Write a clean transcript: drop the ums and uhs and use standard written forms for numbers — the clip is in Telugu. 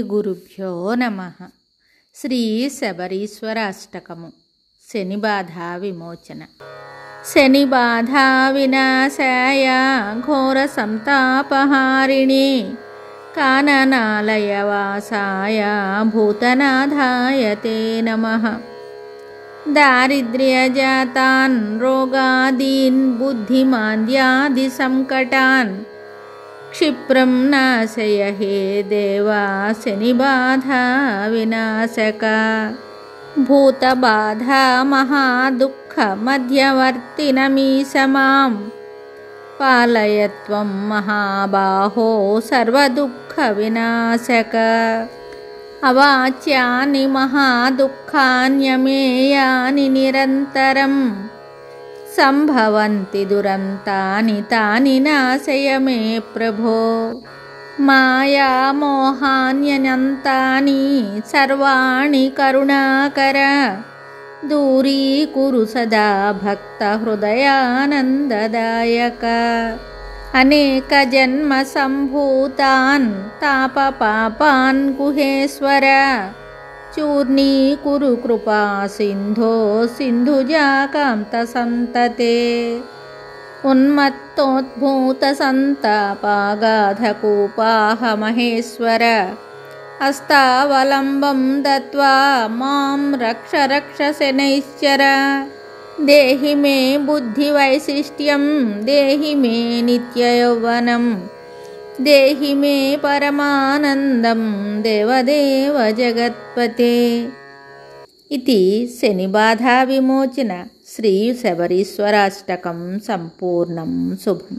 గురుభ్యో నమః. శ్రీ శబరీశ్వరాష్టకము. శనిబాధ విమోచన. శనిబాధ వినాశాయ ఘోర సంతాపహారిణి కాననాలయవాసాయ భూతనాథాయ తే నమః. దారిద్ర్యజాతాన్ రోగాదీన్ బుద్ధిమాంద్యాది సంకటాన్ క్షిప్రం నాశయ హే దేవా శనిబాధ వినాశక. భూతబాధ మహాదుఃఖ మధ్యవర్తినమీశమాం పాలయత్వం మహాబాహో సర్వదుఃఖ వినాశక. అవాచ్యాని మహాదుఃఖాన్యమేయాని నిరంతరం సంభవంతి దురంతాని తాని నాశయ మే ప్రభో. మాయామోహాన్యనంతాని సర్వాణి కరుణాకర దూరీకురు సదా భక్త హృదయానందదాయక. అనేక జన్మ సంభూతాన్ తాప పాపాన్ గుహేశ్వర చూర్ణీకురు కృపా సింధో సింధుజాకాంత సంతతే. ఉన్మత్తోద్భూత సంతాపాగాధకూపాహ మహేశ్వర హస్తావలంబం దత్వా మాం రక్ష రక్ష శనైశ్చర. దేహి మే బుద్ధి వైశిష్ట్యం దేహి మే నిత్యయౌవనం దేహి మే పరమానందం దేవదేవ జగత్పతే. ఇది శనిబాధా విమోచన శ్రీ శబరీశ్వరాష్టకం సంపూర్ణం శుభం.